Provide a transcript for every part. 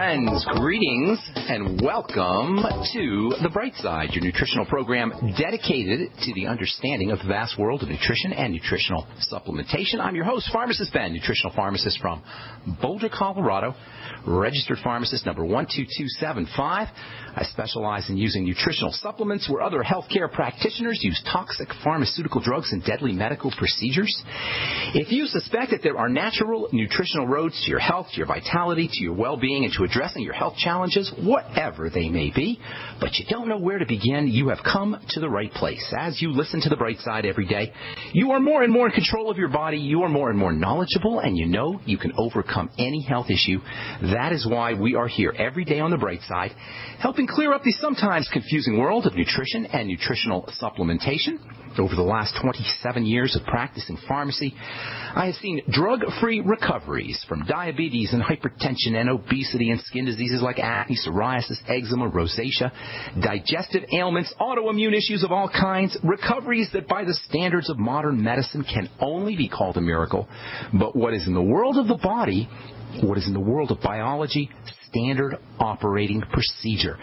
friends, greetings and welcome to the Brightside, your nutritional program dedicated to the understanding of the vast world of nutrition and nutritional supplementation. I'm your host, Pharmacist Ben, nutritional pharmacist from Boulder, Colorado, registered pharmacist number 12275. I specialize in using nutritional supplements where other healthcare practitioners use toxic pharmaceutical drugs and deadly medical procedures. If you suspect that there are natural nutritional roads to your health, to your vitality, to your well-being, and to addressing your health challenges, whatever they may be, but you don't know where to begin, you have come to the right place. As you listen to the Bright Side every day, you are more and more in control of your body, you are more and more knowledgeable, and you know you can overcome any health issue. That is why we are here every day on the Bright Side, helping clear up the sometimes confusing world of nutrition and nutritional supplementation. Over the last 27 years of practicing pharmacy, I have seen drug-free recoveries from diabetes and hypertension and obesity and skin diseases like acne, psoriasis, eczema, rosacea, digestive ailments, autoimmune issues of all kinds, recoveries that by the standards of modern medicine can only be called a miracle. But what is in the world of the body, what is in the world of biology, standard operating procedure,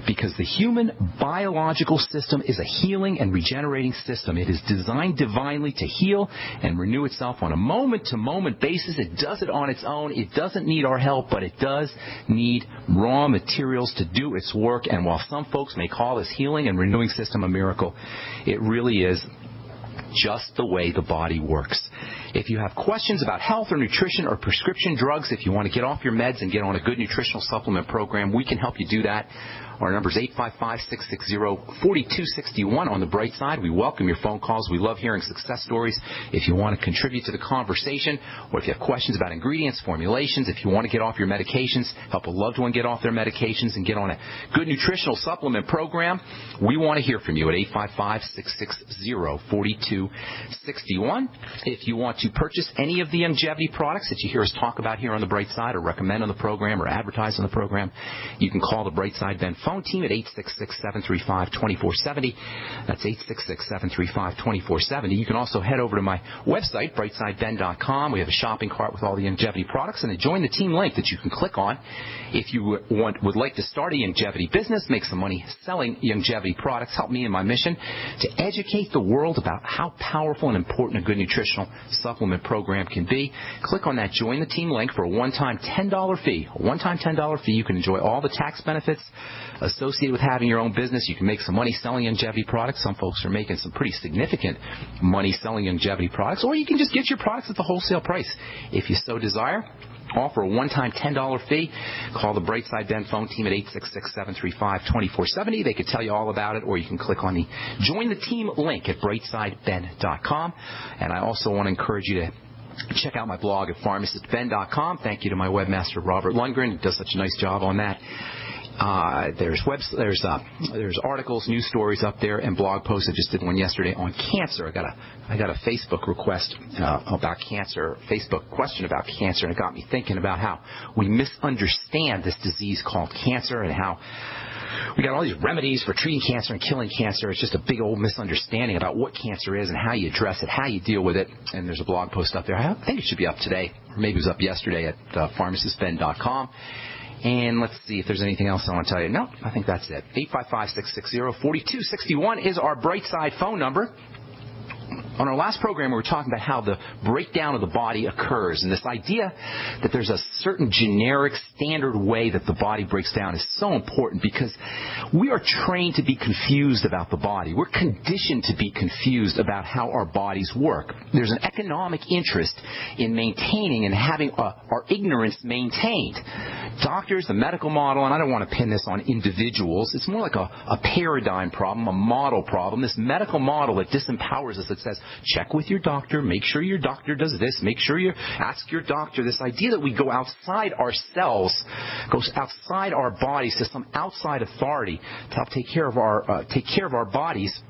because the human biological system is a healing and regenerating system. It is designed divinely to heal and renew itself on a moment-to-moment basis. It does it on its own. It doesn't need our help, but it does need raw materials to do its work. And while some folks may call this healing and renewing system a miracle, it really is just the way the body works. If you have questions about health or nutrition or prescription drugs, if you want to get off your meds and get on a good nutritional supplement program, we can help you do that. Our number is 855-660-4261 on the Bright Side. We welcome your phone calls. We love hearing success stories. If you want to contribute to the conversation, or if you have questions about ingredients, formulations, if you want to get off your medications, help a loved one get off their medications and get on a good nutritional supplement program, we want to hear from you at 855-660-4261. If you want to purchase any of the longevity products that you hear us talk about here on the Bright Side or recommend on the program or advertise on the program, you can call the Brightside Ben phone team at 866-735-2470. That's 866-735-2470. You can also head over to my website, brightsideben.com. We have a shopping cart with all the longevity products and a Join the Team link that you can click on if you would like to start a longevity business, make some money selling longevity products, help me in my mission to educate the world about how powerful and important a good nutritional supplement program can be. Click on that Join the Team link for a one-time $10 fee. A one-time $10 fee. You can enjoy all the tax benefits associated with having your own business. You can make some money selling longevity products. Some folks are making some pretty significant money selling longevity products. Or you can just get your products at the wholesale price if you so desire. Offer a one-time $10 fee. Call the Brightside Ben phone team at 866-735-2470. They could tell you all about it, or you can click on the Join the Team link at brightsideben.com. And I also want to encourage you to check out my blog at pharmacistben.com. Thank you to my webmaster, Robert Lundgren, who does such a nice job on that. There's articles, news stories up there, and blog posts. I just did one yesterday on cancer. I got a Facebook request about cancer, Facebook question about cancer, and it got me thinking about how we misunderstand this disease called cancer and how we got all these remedies for treating cancer and killing cancer. It's just a big old misunderstanding about what cancer is and how you address it, how you deal with it. And there's a blog post up there. I think it should be up today, or maybe it was up yesterday at pharmacistben.com. And let's see if there's anything else I want to tell you. No, I think that's it. 855-660-4261 is our Brightside phone number. On our last program, we were talking about how the breakdown of the body occurs, and this idea that there's a certain generic standard way that the body breaks down is so important because we are trained to be confused about the body. We're conditioned to be confused about how our bodies work. There's an economic interest in maintaining and having our ignorance maintained. Doctors, the medical model, and I don't want to pin this on individuals, it's more like a paradigm problem, a model problem, this medical model that disempowers us, that says, check with your doctor, make sure your doctor does this, make sure you ask your doctor. This idea that we go outside ourselves, goes outside our bodies to some outside authority to help take care of our bodies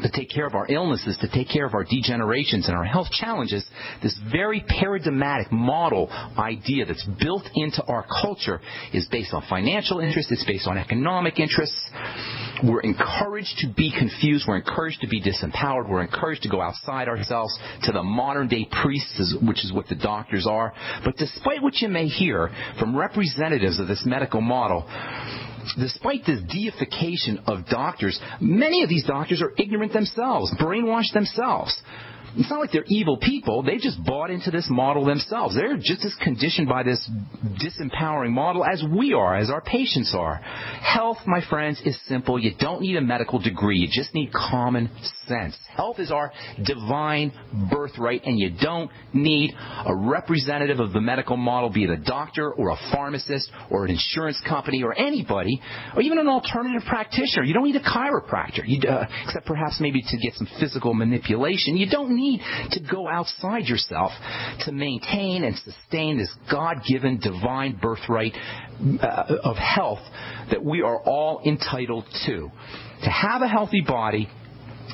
to take care of our illnesses, to take care of our degenerations and our health challenges, this very paradigmatic model idea that's built into our culture is based on financial interests, it's based on economic interests. We're encouraged to be confused, we're encouraged to be disempowered, we're encouraged to go outside ourselves to the modern-day priests, which is what the doctors are. But despite what you may hear from representatives of this medical model, despite this deification of doctors, many of these doctors are ignorant themselves, brainwashed themselves. It's not like they're evil people. They just bought into this model themselves. They're just as conditioned by this disempowering model as we are, as our patients are. Health, my friends, is simple. You don't need a medical degree. You just need common sense. Health is our divine birthright, and you don't need a representative of the medical model, be it a doctor or a pharmacist or an insurance company or anybody, or even an alternative practitioner. You don't need a chiropractor, except perhaps maybe to get some physical manipulation. You don't need to go outside yourself to maintain and sustain this God-given divine birthright of health that we are all entitled to. To have a healthy body,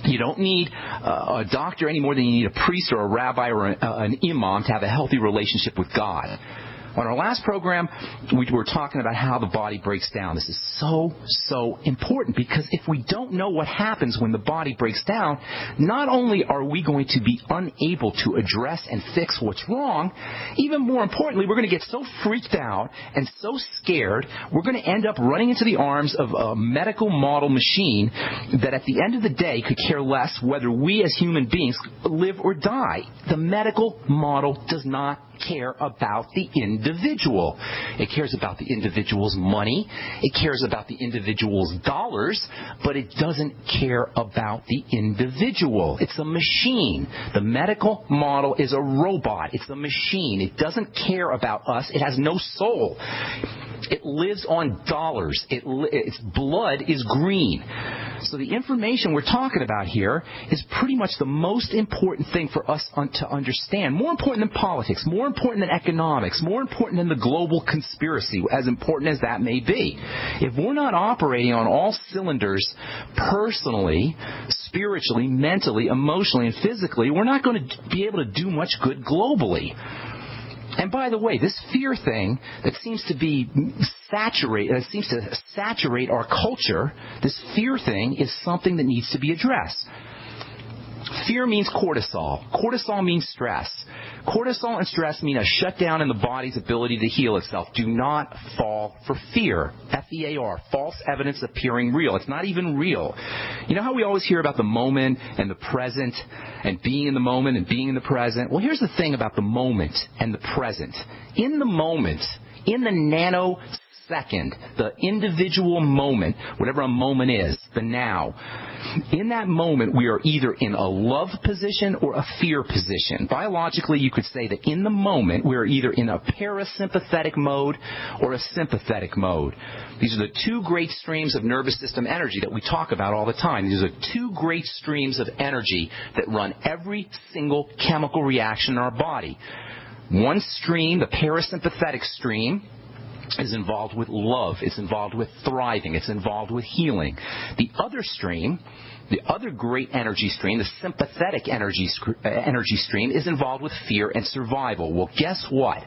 you don't need a doctor any more than you need a priest or a rabbi or an imam to have a healthy relationship with God. On our last program, we were talking about how the body breaks down. This is so important, because if we don't know what happens when the body breaks down, not only are we going to be unable to address and fix what's wrong, even more importantly, we're going to get so freaked out and so scared, we're going to end up running into the arms of a medical model machine that at the end of the day could care less whether we as human beings live or die. The medical model does not care about the individual. It cares about the individual's money. It cares about the individual's dollars, but it doesn't care about the individual. It's a machine. The medical model is a robot. It's a machine. It doesn't care about us. It has no soul. It lives on dollars. Its blood is green. So the information we're talking about here is pretty much the most important thing for us to understand. More important than politics, more important than economics, more important than the global conspiracy, as important as that may be. If we're not operating on all cylinders personally, spiritually, mentally, emotionally, and physically, we're not going to be able to do much good globally. And by the way, this fear thing that seems to saturate our culture, this fear thing is something that needs to be addressed. Fear means cortisol. Cortisol means stress. Cortisol and stress mean a shutdown in the body's ability to heal itself. Do not fall for fear. F-E-A-R, false evidence appearing real. It's not even real. You know how we always hear about the moment and the present and being in the moment and being in the present? Well, here's the thing about the moment and the present. In the moment, in the nanosecond, the individual moment, whatever a moment is, the now, in that moment, we are either in a love position or a fear position. Biologically, you could say that in the moment, we are either in a parasympathetic mode or a sympathetic mode. These are the two great streams of nervous system energy that we talk about all the time. These are two great streams of energy that run every single chemical reaction in our body. One stream, the parasympathetic stream, is involved with love. It's involved with thriving. It's involved with healing. The other stream, the other great energy stream, the sympathetic energy stream, is involved with fear and survival. Well, guess what?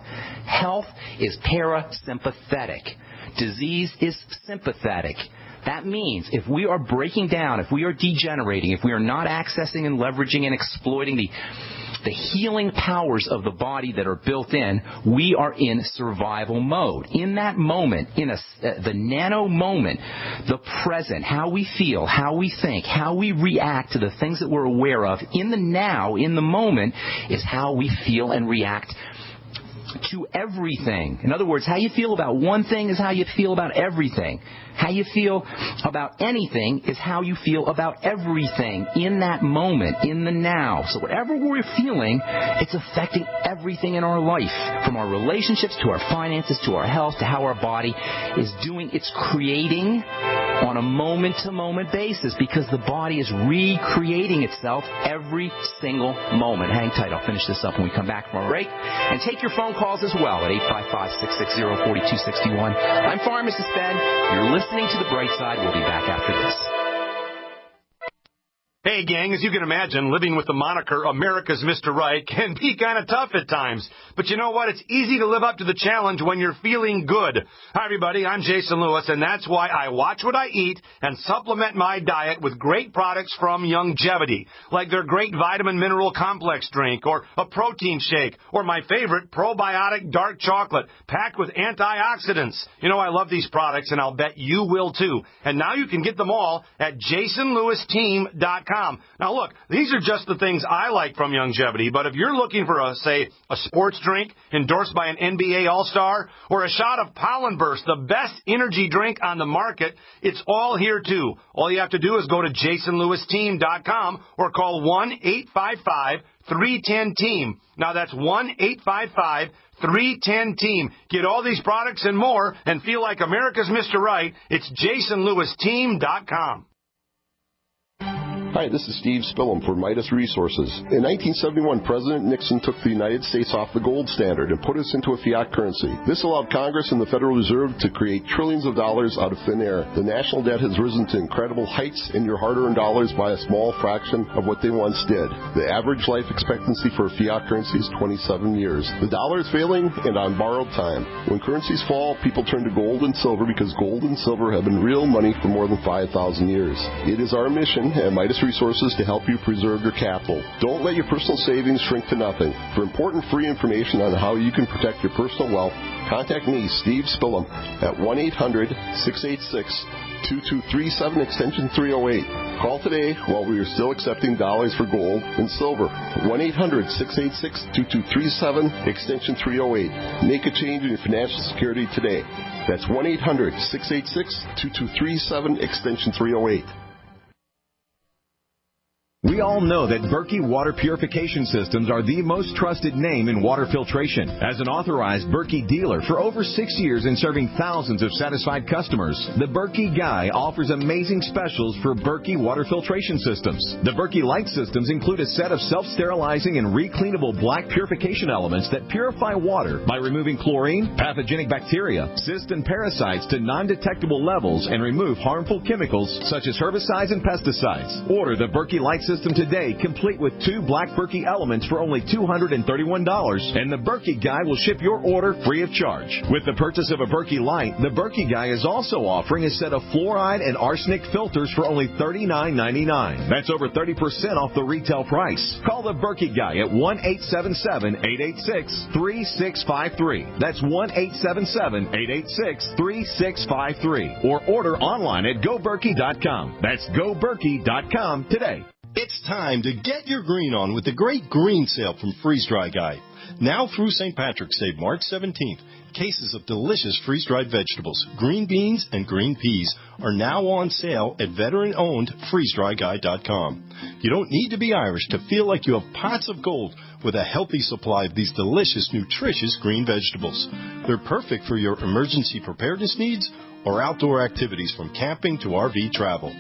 Health is parasympathetic. Disease is sympathetic. That means if we are breaking down, if we are degenerating, if we are not accessing and leveraging and exploiting the healing powers of the body that are built in, we are in survival mode. In that moment, in the nano moment, the present, how we feel, how we think, how we react to the things that we're aware of, in the now, in the moment, is how we feel and react to everything. In other words, how you feel about one thing is how you feel about everything. How you feel about anything is how you feel about everything in that moment, in the now. So whatever we're feeling, it's affecting everything in our life, from our relationships to our finances to our health to how our body is doing its creating on a moment-to-moment basis, because the body is recreating itself every single moment. Hang tight. I'll finish this up when we come back from our break. And take your phone calls as well at 855-660-4261. I'm Pharmacist Ben. You're listening to The Brightside. We'll be back after this. Hey, Hey, gang, as you can imagine, living with the moniker America's Mr. Right can be kind of tough at times. But you know what? It's easy to live up to the challenge when you're feeling good. Hi, everybody. I'm Jason Lewis, and that's why I watch what I eat and supplement my diet with great products from Youngevity, like their great vitamin mineral complex drink or a protein shake or my favorite probiotic dark chocolate packed with antioxidants. You know, I love these products, and I'll bet you will, too. And now you can get them all at jasonlewisteam.com. Now, look, these are just the things I like from Youngevity, but if you're looking for, a sports drink endorsed by an NBA All-Star or a shot of Pollen Burst, the best energy drink on the market, it's all here, too. All you have to do is go to jasonlewisteam.com or call 1-855-310-TEAM. Now, that's 1-855-310-TEAM. Get all these products and more and feel like America's Mr. Right. It's jasonlewisteam.com. Hi, this is Steve Spillum for Midas Resources. In 1971, President Nixon took the United States off the gold standard and put us into a fiat currency. This allowed Congress and the Federal Reserve to create trillions of dollars out of thin air. The national debt has risen to incredible heights, and your hard-earned dollars by a small fraction of what they once did. The average life expectancy for a fiat currency is 27 years. The dollar is failing and on borrowed time. When currencies fall, people turn to gold and silver because gold and silver have been real money for more than 5,000 years. It is our mission at Midas Resources to help you preserve your capital. Don't let your personal savings shrink to nothing. For important free information on how you can protect your personal wealth, contact me, Steve Spillum, at 1-800-686-2237, extension 308. Call today while we are still accepting dollars for gold and silver. 1-800-686-2237, extension 308. Make a change in your financial security today. That's 1-800-686-2237, extension 308. We all know that Berkey Water Purification Systems are the most trusted name in water filtration. As an authorized Berkey dealer for over 6 years and serving thousands of satisfied customers, the Berkey Guy offers amazing specials for Berkey Water Filtration Systems. The Berkey Light Systems include a set of self-sterilizing and recleanable black purification elements that purify water by removing chlorine, pathogenic bacteria, cysts, and parasites to non-detectable levels and remove harmful chemicals such as herbicides and pesticides. Order the Berkey Light System today, complete with 2 black Berkey elements for only $231, and the Berkey Guy will ship your order free of charge. With the purchase of a Berkey Light, the Berkey Guy is also offering a set of fluoride and arsenic filters for only $39.99. That's over 30% off the retail price. Call the Berkey Guy at 1-877-886-3653. That's 1-877-886-3653. Or order online at GoBerkey.com. That's GoBerkey.com today. It's time to get your green on with the great green sale from Freeze Dry Guy. Now through St. Patrick's Day, March 17th, cases of delicious freeze-dried vegetables, green beans, and green peas are now on sale at veteran-owned freezedryguy.com. You don't need to be Irish to feel like you have pots of gold with a healthy supply of these delicious, nutritious green vegetables. They're perfect for your emergency preparedness needs or outdoor activities from camping to RV travel.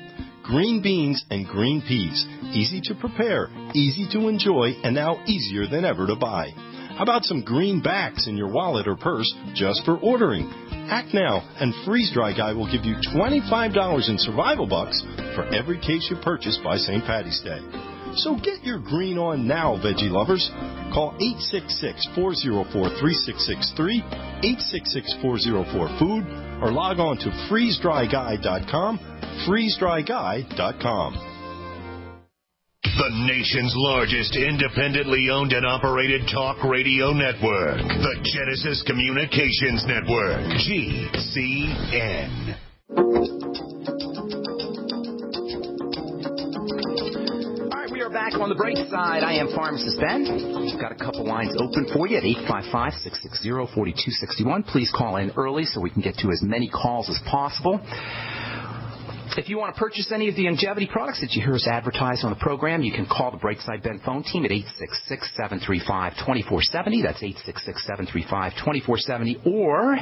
Green beans and green peas. Easy to prepare, easy to enjoy, and now easier than ever to buy. How about some greenbacks in your wallet or purse just for ordering? Act now, and Freeze Dry Guy will give you $25 in survival bucks for every case you purchase by St. Patty's Day. So get your green on now, veggie lovers. Call 866-404-3663, 866-404-FOOD, or log on to freezedryguy.com, freezedryguy.com. The nation's largest independently owned and operated talk radio network, the Genesis Communications Network, GCN. Back on the Brightside, I am Pharmacist Ben. We've got a couple lines open for you at 855-660-4261. Please call in early so we can get to as many calls as possible. If you want to purchase any of the Youngevity products that you hear us advertise on the program, you can call the Brightside Ben phone team at 866-735-2470. That's 866-735-2470. Or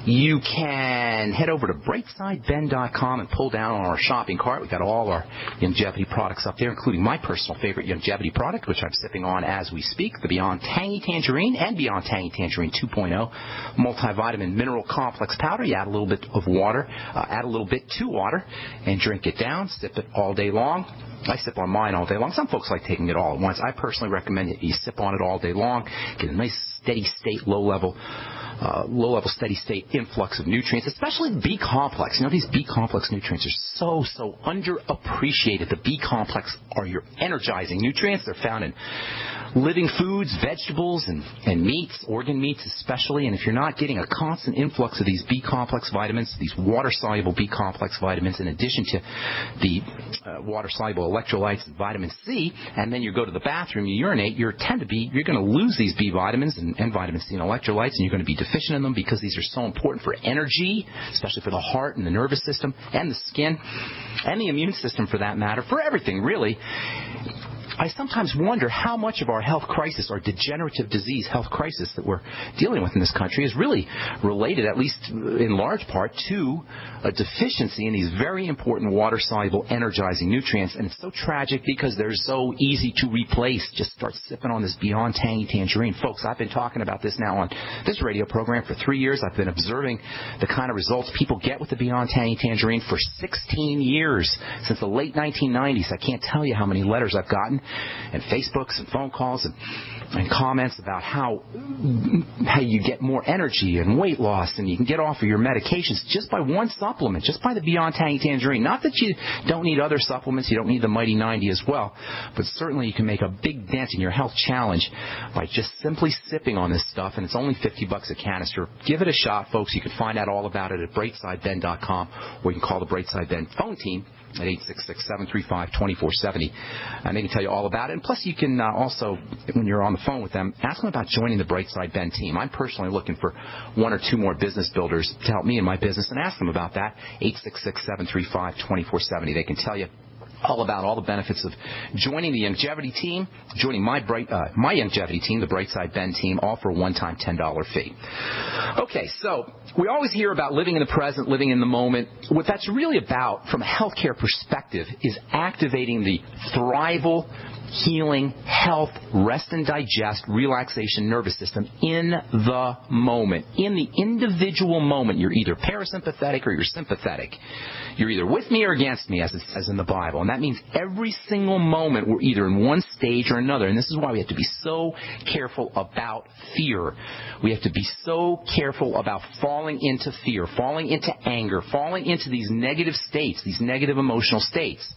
You can head over to BrightsideBend.com and pull down on our shopping cart. We've got all our longevity products up there, including my personal favorite longevity product, which I'm sipping on as we speak, the Beyond Tangy Tangerine and Beyond Tangy Tangerine 2.0 multivitamin mineral complex powder. You add a little bit of water, add a little bit to water, and drink it down. Sip it all day long. I sip on mine all day long. Some folks like taking it all at once. I personally recommend that you sip on it all day long, get a nice steady state, low-level steady state influx of nutrients, especially the B complex. You know, these B complex nutrients are so underappreciated. The B complex are your energizing nutrients. They're found in living foods, vegetables, and meats, organ meats especially. And if you're not getting a constant influx of these B complex vitamins, these water-soluble B complex vitamins, in addition to the water-soluble electrolytes and vitamin C, and then you go to the bathroom, you urinate, you're going to lose these B vitamins and vitamin C and electrolytes, and you're going to be deficient in them because these are so important for energy, especially for the heart and the nervous system and the skin and the immune system for that matter, for everything really. I sometimes wonder how much of our health crisis, our degenerative disease health crisis that we're dealing with in this country is really related, at least in large part, to a deficiency in these very important water-soluble energizing nutrients. And it's so tragic because they're so easy to replace. Just start sipping on this Beyond Tangy Tangerine. Folks, I've been talking about this now on this radio program for 3 years. I've been observing the kind of results people get with the Beyond Tangy Tangerine for 16 years, since the late 1990s. I can't tell you how many letters I've gotten, and Facebooks and phone calls and comments about how you get more energy and weight loss, and you can get off of your medications just by one supplement, just by the Beyond Tangy Tangerine. Not that you don't need other supplements, you don't need the Mighty 90 as well, but certainly you can make a big dent in your health challenge by just simply sipping on this stuff, and it's only $50 a canister. Give it a shot, folks. You can find out all about it at BrightsideBend.com, or you can call the Brightside Bend phone team at 866-735-2470, and they can tell you all about it. And plus, you can also, when you're on the phone with them, ask them about joining the Brightside Bend team. I'm personally looking for 1 or 2 more business builders to help me in my business, and ask them about that. 866-735-2470. They can tell you all about all the benefits of joining the longevity team, joining my longevity team, the Brightside Bend team, all for a one-time $10 fee. Okay, so we always hear about living in the present, living in the moment. What that's really about, from a healthcare perspective, is activating the thrival, healing, health, rest and digest, relaxation nervous system in the moment. In the individual moment, you're either parasympathetic or you're sympathetic. You're either with me or against me, as in the Bible. And that means every single moment we're either in one stage or another. And this is why we have to be so careful about fear. We have to be so careful about falling into fear, falling into anger, falling into these negative states, these negative emotional states.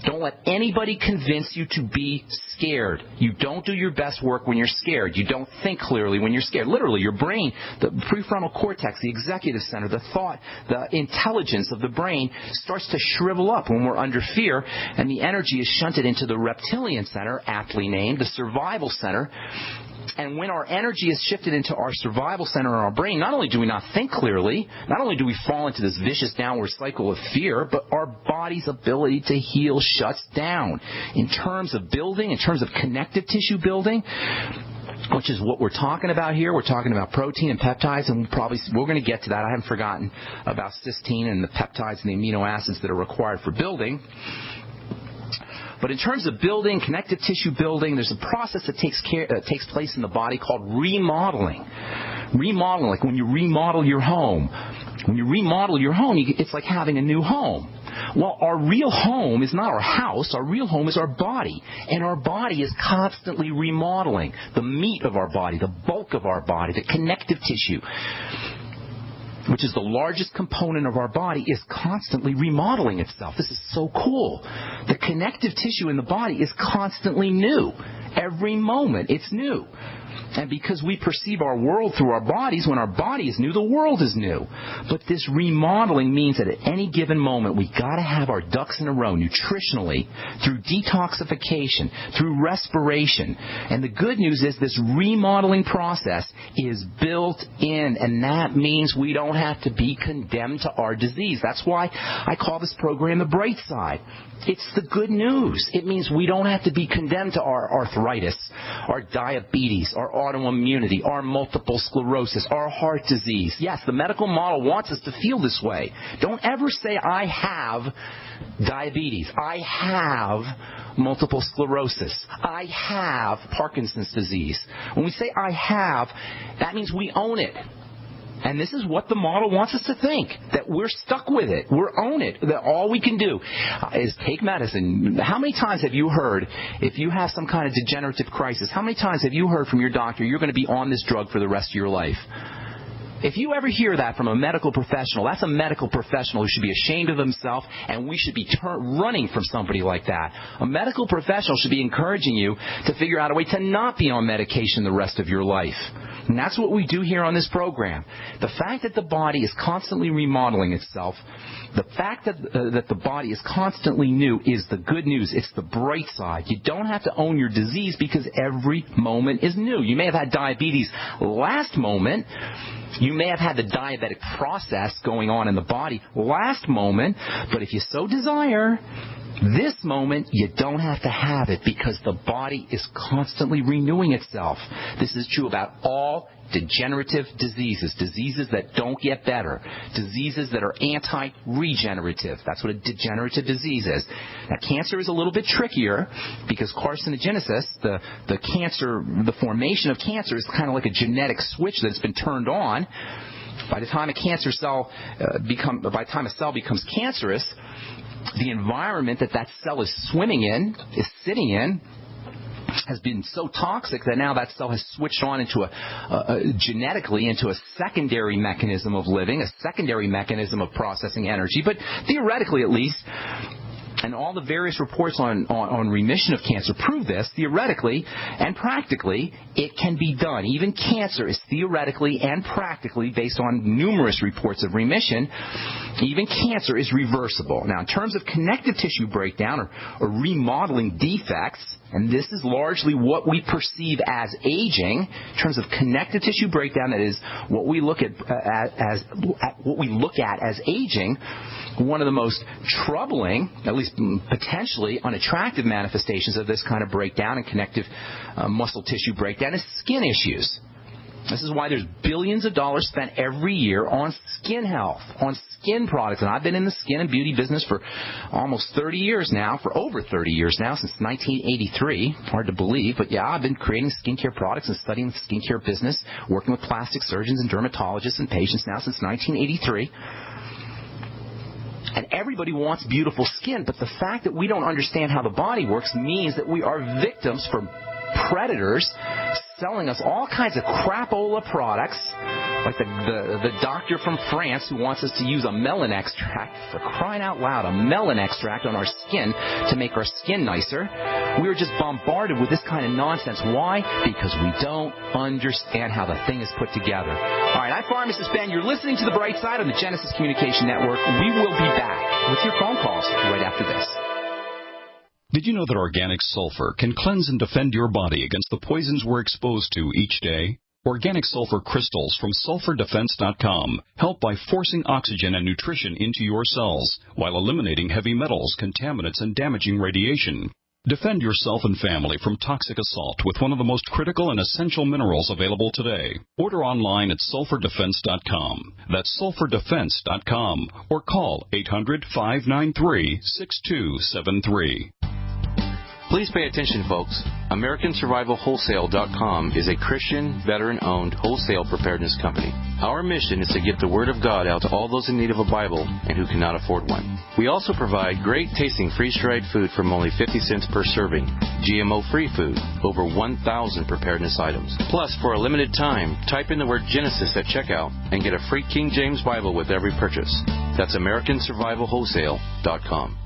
Don't let anybody convince you to be scared. You don't do your best work when you're scared. You don't think clearly when you're scared. Literally, your brain, the prefrontal cortex, the executive center, the thought, the intelligence of the brain starts to shrivel up when we're under fear, and the energy is shunted into the reptilian center, aptly named, the survival center. And when our energy is shifted into our survival center in our brain, not only do we not think clearly, not only do we fall into this vicious downward cycle of fear, but our body's ability to heal shuts down. In terms of building, in terms of connective tissue building, which is what we're talking about here. We're talking about protein and peptides, and we're going to get to that. I haven't forgotten about cysteine and the peptides and the amino acids that are required for building. But in terms of building, connective tissue building, there's a process that takes place in the body called remodeling. Remodeling, like when you remodel your home. When you remodel your home, it's like having a new home. Well, our real home is not our house. Our real home is our body. And our body is constantly remodeling. The meat of our body, the bulk of our body, the connective tissue, which is the largest component of our body, is constantly remodeling itself. This is so cool. The connective tissue in the body is constantly new. Every moment it's new. And because we perceive our world through our bodies, when our body is new, the world is new. But this remodeling means that at any given moment, we got to have our ducks in a row nutritionally, through detoxification, through respiration. And the good news is this remodeling process is built in, and that means we don't have to be condemned to our disease. That's why I call this program the Bright Side. It's the good news. It means we don't have to be condemned to our arthritis. arthritis, our diabetes, our autoimmunity, our multiple sclerosis, our heart disease. Yes, the medical model wants us to feel this way. Don't ever say, I have diabetes. I have multiple sclerosis. I have Parkinson's disease. When we say I have, that means we own it. And this is what the model wants us to think, that we're stuck with it. We're own it. That all we can do is take medicine. How many times have you heard, if you have some kind of degenerative crisis, how many times have you heard from your doctor, you're going to be on this drug for the rest of your life? If you ever hear that from a medical professional, that's a medical professional who should be ashamed of himself, and we should be running from somebody like that. A medical professional should be encouraging you to figure out a way to not be on medication the rest of your life. And that's what we do here on this program. The fact that the body is constantly remodeling itself, the fact that the body is constantly new is the good news. It's the bright side. You don't have to own your disease because every moment is new. You may have had diabetes last moment. You may have had the diabetic process going on in the body last moment, but if you so desire, this moment, you don't have to have it because the body is constantly renewing itself. This is true about all degenerative diseases, diseases that don't get better, diseases that are anti-regenerative. That's what a degenerative disease is. Now, cancer is a little bit trickier because carcinogenesis, the cancer, the formation of cancer is kind of like a genetic switch that's been turned on. By the time a cell becomes cancerous, the environment that cell is swimming in, is sitting in, has been so toxic that now that cell has switched on into genetically into a secondary mechanism of living, a secondary mechanism of processing energy. But theoretically, at least, and all the various reports on remission of cancer prove this, theoretically and practically, it can be done. Even cancer is theoretically and practically, based on numerous reports of remission, even cancer is reversible. Now, in terms of connective tissue breakdown or remodeling defects, and this is largely what we perceive as aging, in terms of connective tissue breakdown, that is what we look at as aging. One of the most troubling, at least potentially unattractive manifestations of this kind of breakdown and connective muscle tissue breakdown is skin issues. This is why there's billions of dollars spent every year on skin health, on skin products. And I've been in the skin and beauty business for almost 30 years now, for over 30 years now, since 1983. Hard to believe, but yeah, I've been creating skincare products and studying the skincare business, working with plastic surgeons and dermatologists and patients now since 1983. And everybody wants beautiful skin, but the fact that we don't understand how the body works means that we are victims for predators selling us all kinds of crapola products, like the doctor from France who wants us to use a melon extract, for crying out loud, a melon extract on our skin to make our skin nicer. We are just bombarded with this kind of nonsense. Why? Because we don't understand how the thing is put together. All right, I'm Pharmacist Ben. You're listening to The Bright Side on the Genesis Communication Network. We will be back with your phone calls right after this. Did you know that organic sulfur can cleanse and defend your body against the poisons we're exposed to each day? Organic sulfur crystals from sulfurdefense.com help by forcing oxygen and nutrition into your cells while eliminating heavy metals, contaminants, and damaging radiation. Defend yourself and family from toxic assault with one of the most critical and essential minerals available today. Order online at sulfurdefense.com. That's sulfurdefense.com, or call 800-593-6273. Please pay attention, folks. AmericanSurvivalWholesale.com is a Christian, veteran-owned wholesale preparedness company. Our mission is to get the Word of God out to all those in need of a Bible and who cannot afford one. We also provide great-tasting freeze-dried food from only 50 cents per serving, GMO-free food, over 1,000 preparedness items. Plus, for a limited time, type in the word Genesis at checkout and get a free King James Bible with every purchase. That's AmericanSurvivalWholesale.com.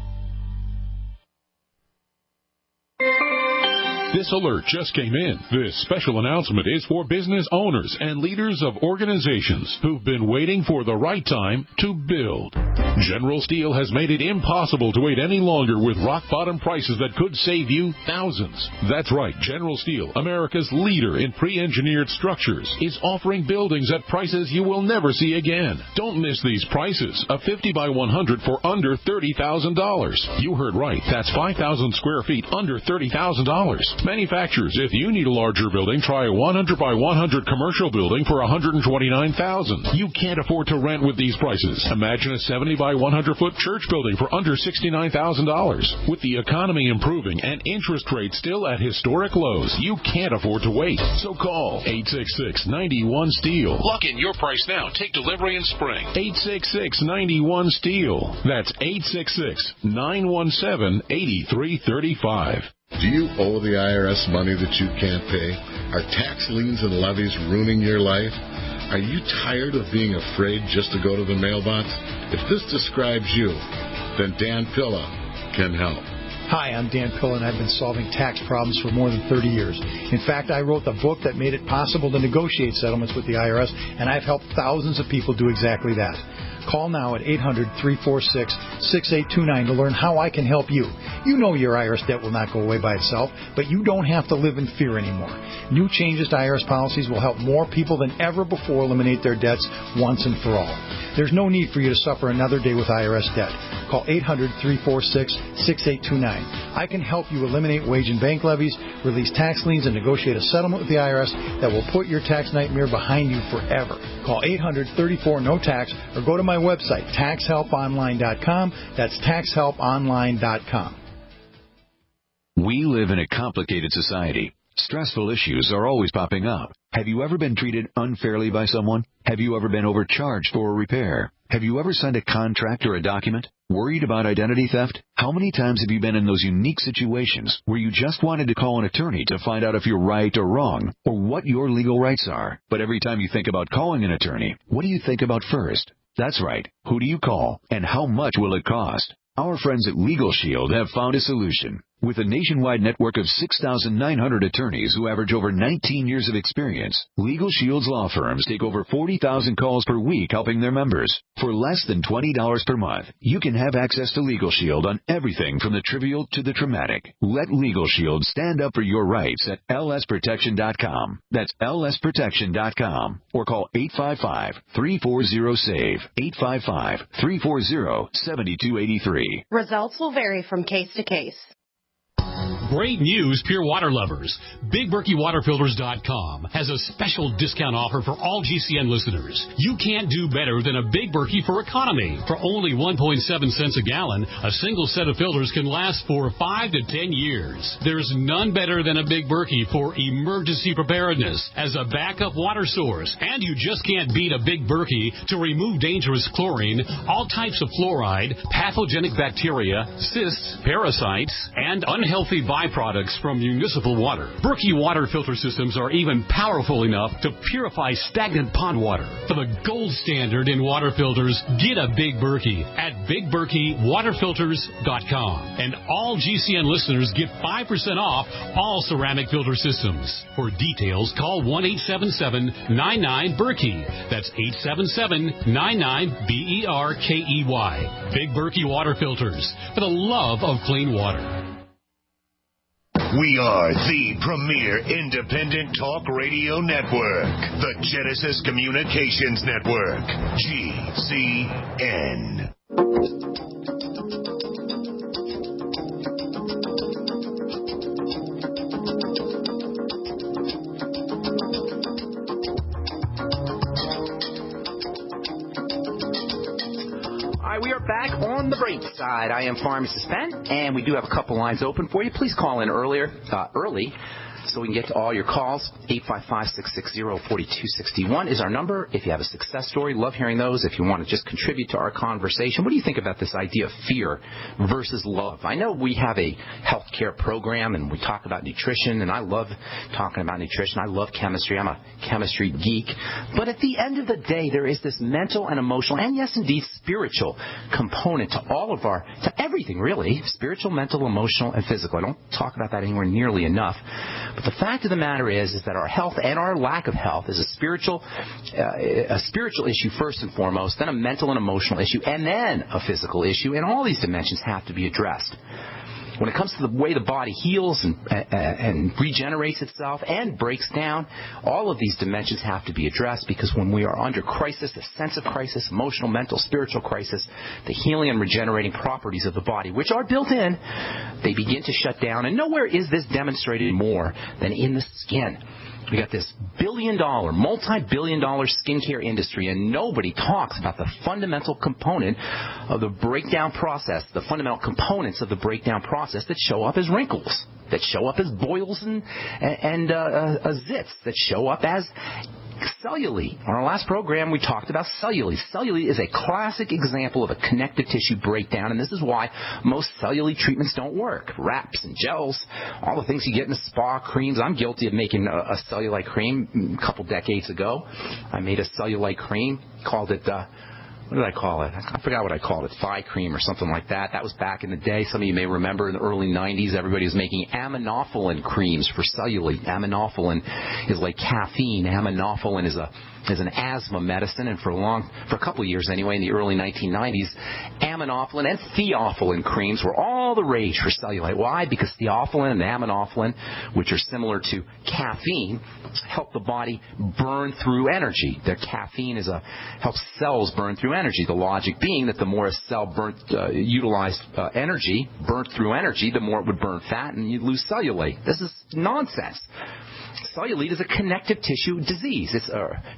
This alert just came in. This special announcement is for business owners and leaders of organizations who've been waiting for the right time to build. General Steel has made it impossible to wait any longer with rock-bottom prices that could save you thousands. That's right. General Steel, America's leader in pre-engineered structures, is offering buildings at prices you will never see again. Don't miss these prices. A 50 by 100 for under $30,000. You heard right. That's 5,000 square feet under $30,000. Manufacturers, if you need a larger building, try a 100 by 100 commercial building for $129,000. You can't afford to rent with these prices. Imagine a 70 by 100 foot church building for under $69,000. With the economy improving and interest rates still at historic lows, you can't afford to wait. So call 866-91-STEEL. Lock in your price now. Take delivery in spring. 866-91-STEEL. That's 866-917-8335. Do you owe the IRS money that you can't pay? Are tax liens and levies ruining your life? Are you tired of being afraid just to go to the mailbox? If this describes you, then Dan Pilla can help. Hi, I'm Dan Pilla, and I've been solving tax problems for more than 30 years. In fact, I wrote the book that made it possible to negotiate settlements with the IRS, and I've helped thousands of people do exactly that. Call now at 800-346-6829 to learn how I can help you. You know your IRS debt will not go away by itself, but you don't have to live in fear anymore. New changes to IRS policies will help more people than ever before eliminate their debts once and for all. There's no need for you to suffer another day with IRS debt. Call 800-346-6829. I can help you eliminate wage and bank levies, release tax liens, and negotiate a settlement with the IRS that will put your tax nightmare behind you forever. Call 800-34-NO-TAX or go to my website, taxhelponline.com. That's taxhelponline.com. We live in a complicated society. Stressful issues are always popping up. Have you ever been treated unfairly by someone? Have you ever been overcharged for a repair? Have you ever signed a contract or a document? Worried about identity theft? How many times have you been in those unique situations where you just wanted to call an attorney to find out if you're right or wrong, or what your legal rights are? But every time you think about calling an attorney, what do you think about first? That's right. Who do you call, and how much will it cost? Our friends at Legal Shield have found a solution. With a nationwide network of 6,900 attorneys who average over 19 years of experience, Legal Shield's law firms take over 40,000 calls per week helping their members. For less than $20 per month, you can have access to Legal Shield on everything from the trivial to the traumatic. Let Legal Shield stand up for your rights at lsprotection.com. That's lsprotection.com. Or call 855-340-SAVE, 855-340-7283. Results will vary from case to case. Great news, pure water lovers. BigBerkeyWaterFilters.com has a special discount offer for all GCN listeners. You can't do better than a Big Berkey for economy. For only 1.7 cents a gallon, a single set of filters can last for 5 to 10 years. There's none better than a Big Berkey for emergency preparedness as a backup water source. And you just can't beat a Big Berkey to remove dangerous chlorine, all types of fluoride, pathogenic bacteria, cysts, parasites, and unhealthy byproducts from municipal water. Berkey water filter systems are even powerful enough to purify stagnant pond water. For the gold standard in water filters, get a Big Berkey at BigBerkeyWaterFilters.com. And all GCN listeners get 5% off all ceramic filter systems. For details, call 1-877-99-BERKEY. That's 877-99-BERKEY. Big Berkey Water Filters, for the love of clean water. We are the premier independent talk radio network, the Genesis Communications Network, GCN. We are back on the Brightside. I am Pharmacist Ben, and we do have a couple lines open for you. Please call in early, so we can get to all your calls. 855-660-4261 is our number. If you have a success story, love hearing those. If you want to just contribute to our conversation, what do you think about this idea of fear versus love? I know we have a healthcare program, and we talk about nutrition, and I love talking about nutrition. I love chemistry. I'm a chemistry geek. But at the end of the day, there is this mental and emotional, and yes, indeed, spiritual component to to everything, really. Spiritual, mental, emotional, and physical. I don't talk about that anywhere nearly enough. But the fact of the matter is that our health and our lack of health is a spiritual issue first and foremost, then a mental and emotional issue, and then a physical issue, and all these dimensions have to be addressed. When it comes to the way the body heals and regenerates itself and breaks down, all of these dimensions have to be addressed, because when we are under crisis, a sense of crisis, emotional, mental, spiritual crisis, the healing and regenerating properties of the body, which are built in, they begin to shut down. And nowhere is this demonstrated more than in the skin. We got this billion-dollar, multi-billion-dollar skincare industry, and nobody talks about the fundamental component of the breakdown process, the fundamental components of the breakdown process that show up as wrinkles, that show up as boils and zits, that show up as cellulite. On our last program, we talked about cellulite. Cellulite is a classic example of a connective tissue breakdown, and this is why most cellulite treatments don't work. Wraps and gels, all the things you get in the spa, creams. I'm guilty of making a cellulite cream a couple decades ago. I made a cellulite cream, called it... what did I call it? I forgot what I called it. Thigh cream or something like that. That was back in the day. Some of you may remember in the early 90s, everybody was making aminophylline creams for cellulite. Aminophylline is like caffeine. Aminophylline is an asthma medicine, and for a couple of years anyway, in the early 1990s, aminophylline and theophylline creams were all the rage for cellulite. Why? Because theophylline and aminophylline, which are similar to caffeine, help the body burn through energy. Their caffeine helps cells burn through energy. The logic being that the more a cell utilized energy, burnt through energy, the more it would burn fat and you'd lose cellulite. This is nonsense. Cellulite is a connective tissue disease. It's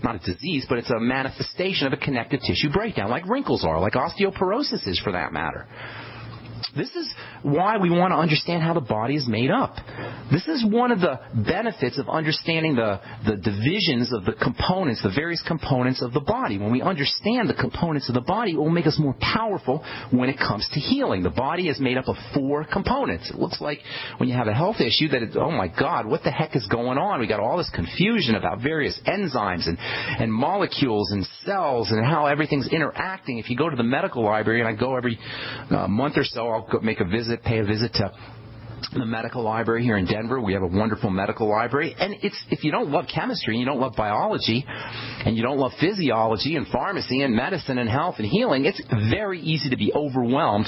not a disease, but it's a manifestation of a connective tissue breakdown, like wrinkles are, like osteoporosis is, for that matter. This is why we want to understand how the body is made up. This is one of the benefits of understanding the divisions of the components, the various components of the body. When we understand the components of the body, it will make us more powerful when it comes to healing. The body is made up of 4 components. It looks like when you have a health issue that it's, oh my God, what the heck is going on? We got all this confusion about various enzymes and molecules and cells and how everything's interacting. If you go to the medical library, and I go every month or so, I'll go pay a visit to the medical library here in Denver. We have a wonderful medical library. And if you don't love chemistry and you don't love biology and you don't love physiology and pharmacy and medicine and health and healing, it's very easy to be overwhelmed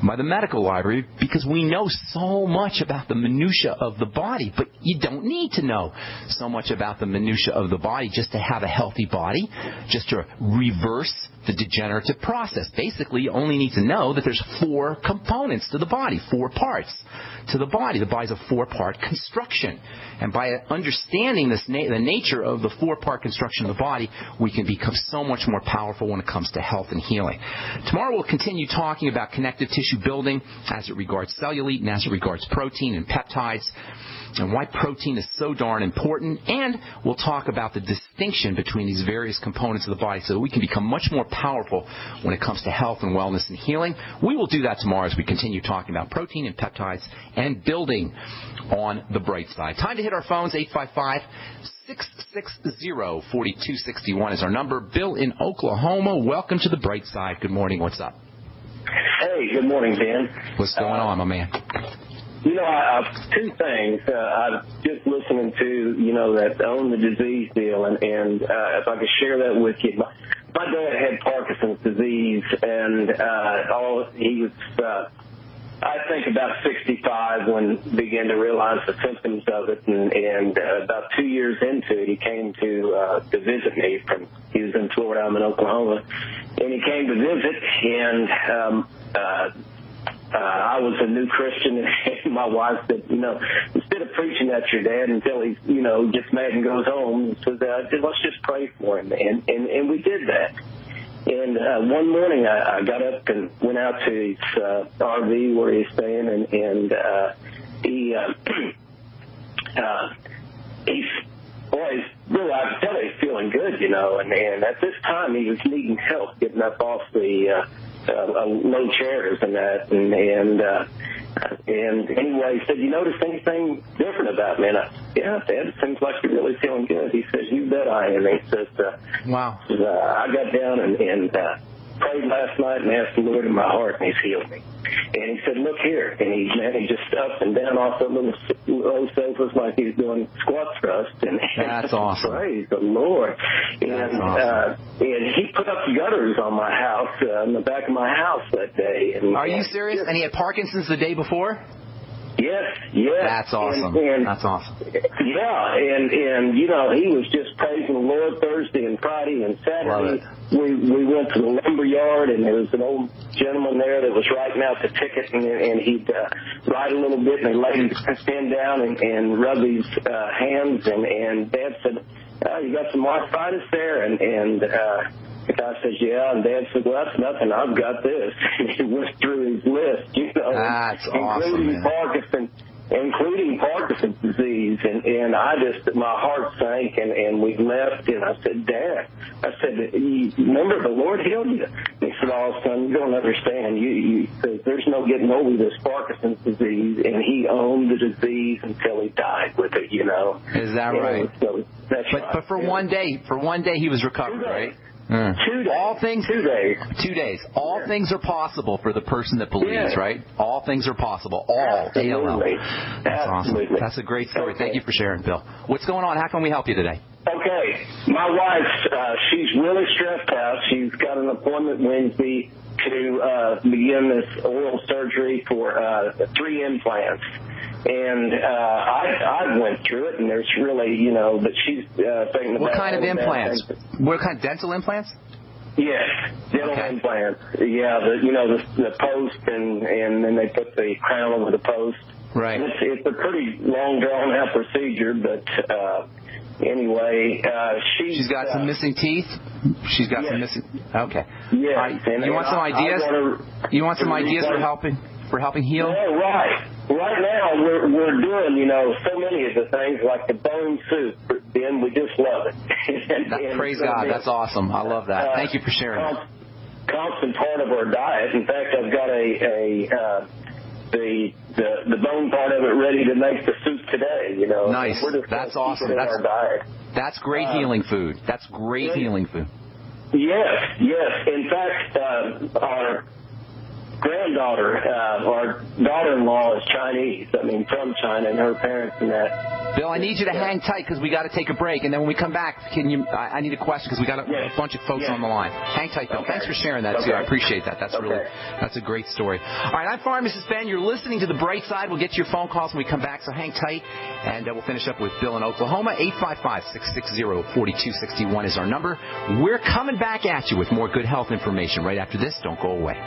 by the medical library, because we know so much about the minutia of the body. But you don't need to know so much about the minutia of the body just to have a healthy body, just to reverse the degenerative process. Basically, you only need to know that there's 4 components to the body, 4 parts to the body. The body's a 4-part construction. And by understanding the nature of the 4-part construction of the body, we can become so much more powerful when it comes to health and healing. Tomorrow we'll continue talking about connective tissue building as it regards cellulite and as it regards protein and peptides, and why protein is so darn important, and we'll talk about the distinction between these various components of the body so that we can become much more powerful when it comes to health and wellness and healing. We will do that tomorrow as we continue talking about protein and peptides and building on the bright side. Time to hit our phones. 855-660-4261 is our number. Bill in Oklahoma, welcome to the bright side. Good morning. What's up? Hey, good morning, Ben. What's going on, my man? You know, 2 things. I'm just listening to, that Own the Disease deal, and if I could share that with you. My dad had Parkinson's disease, and he was, I think, about 65 when he began to realize the symptoms of it, and about 2 years into it, he came to visit me. He was in Florida, I'm in Oklahoma, and he came to visit, and I was a new Christian, and my wife said, instead of preaching at your dad until he, gets mad and goes home, said, let's just pray for him. And we did that. And one morning I got up and went out to his RV where he's staying, and he's really, I could tell he's feeling good, and at this time he was needing help getting up off the low chairs and that, and anyway, he said, "You notice anything different about me?" And I said, "Yeah, Dad, it seems like you're really feeling good." He says, "You bet I am." And he says, "Wow." I got down and prayed last night and asked the Lord in my heart, and He's healed me. And he said, look here. And he just up and down off the little low sofas like he was doing squat thrust. And that's awesome. Praise the Lord. And, awesome. And he put up gutters on my house, in the back of my house that day. And, are you serious? And he had Parkinson's the day before? Yes. That's awesome. That's awesome. Yeah, and you know, he was just praising the Lord Thursday and Friday and Saturday. We went to the lumber yard, and there was an old gentleman there that was writing out the ticket, and he'd write a little bit, and they laid his pen down and rub his hands, and Dad said, you got some arthritis there? And the guy says, yeah, and Dad said, well, that's nothing. I've got this. And he went through his list, you know, that's including awesome, including Parkinson's disease. And I just, my heart sank, and we left, and I said, Dad, I said, you remember the Lord healed you? And he said, oh, son, you don't understand. You there's no getting over this Parkinson's disease, and he owned the disease until he died with it, you know. Is that right? So that's but for one day he was recovered, right? 2 days. All things. 2 days. 2 days. All things are possible for the person that believes, right? All things are possible. All. Absolutely. That's awesome. That's a great story. Thank you for sharing, Bill. What's going on? How can we help you today? Okay. My wife, she's really stressed out. She's got an appointment Wednesday to begin this oral surgery for 3 implants. And I went through it, and there's really, you know, but she's thinking about... What kind of implants? What kind of dental implants? Yes, dental implants. Yeah, the post, and then they put the crown over the post. Right. It's a pretty long, drawn-out procedure, but anyway, she's got some missing teeth. She's got some missing... Okay. Yes. You want some ideas? You want some ideas for helping heal? Yeah, right. Right now, we're doing, you know, so many of the things like the bone soup. Ben, we just love it. Praise God. That's awesome. I love that. Thank you for sharing that. Constant part of our diet. In fact, I've got the bone part of it ready to make the soup today, you know. Nice. That's awesome. Our diet. That's great healing food. That's great healing food. Yes. In fact, our granddaughter, our daughter-in-law is Chinese. I mean, from China, and her parents and that. Bill, I need you to hang tight because we got to take a break, and then when we come back, I need a question because we got a bunch of folks on the line. Hang tight, Bill. Thanks for sharing that too. I appreciate that. That's that's a great story. All right, I'm Pharmacist Ben. You're listening to the Brightside. We'll get to your phone calls when we come back, so hang tight, and we'll finish up with Bill in Oklahoma. 855-660-4261 is our number. We're coming back at you with more good health information right after this. Don't go away.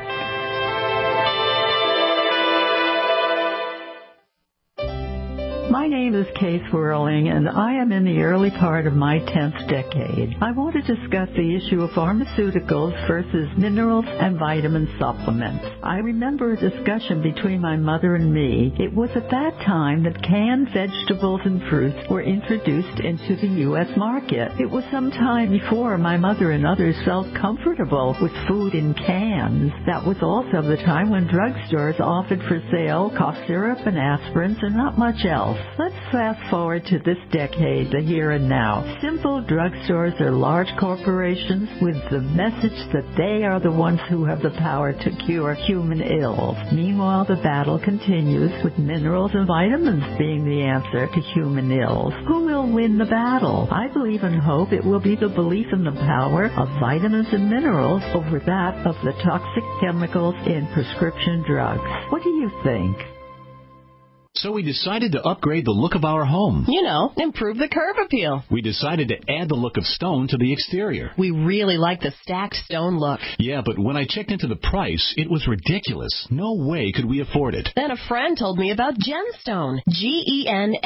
My name is Kay Swirling, and I am in the early part of my 10th decade. I want to discuss the issue of pharmaceuticals versus minerals and vitamin supplements. I remember a discussion between my mother and me. It was at that time that canned vegetables and fruits were introduced into the U.S. market. It was some time before my mother and others felt comfortable with food in cans. That was also the time when drugstores offered for sale cough syrup and aspirins and not much else. Let's fast forward to this decade, the here and now. Simple drugstores are large corporations with the message that they are the ones who have the power to cure human ills. Meanwhile, the battle continues with minerals and vitamins being the answer to human ills. Who will win the battle? I believe and hope it will be the belief in the power of vitamins and minerals over that of the toxic chemicals in prescription drugs. What do you think? So we decided to upgrade the look of our home. You know, improve the curb appeal. We decided to add the look of stone to the exterior. We really like the stacked stone look. Yeah, but when I checked into the price, it was ridiculous. No way could we afford it. Then a friend told me about Genstone. Genstone.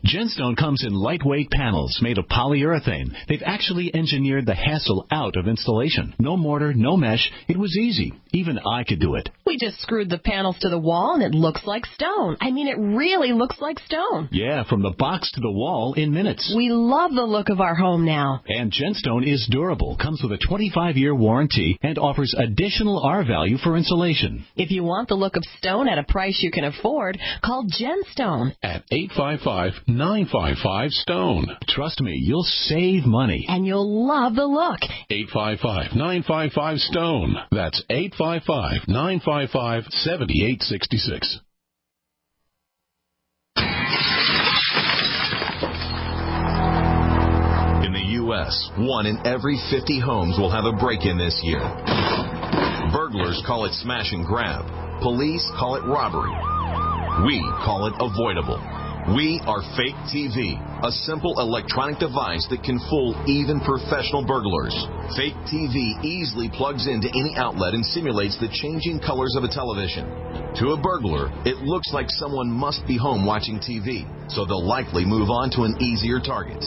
Genstone comes in lightweight panels made of polyurethane. They've actually engineered the hassle out of installation. No mortar, no mesh. It was easy. Even I could do it. We just screwed the panels to the wall and it looks like stone. I mean, it really looks like stone. Yeah, from the box to the wall in minutes. We love the look of our home now. And Gemstone is durable, comes with a 25-year warranty, and offers additional R-value for insulation. If you want the look of stone at a price you can afford, call Gemstone at 855-955-STONE. Trust me, you'll save money. And you'll love the look. 855-955-STONE. That's 855-955-7866. In the U.S., 1 in every 50 homes will have a break-in this year. Burglars call it smash and grab. Police call it robbery. We call it avoidable. We are Fake TV, a simple electronic device that can fool even professional burglars. Fake TV easily plugs into any outlet and simulates the changing colors of a television. To a burglar, it looks like someone must be home watching TV, so they'll likely move on to an easier target.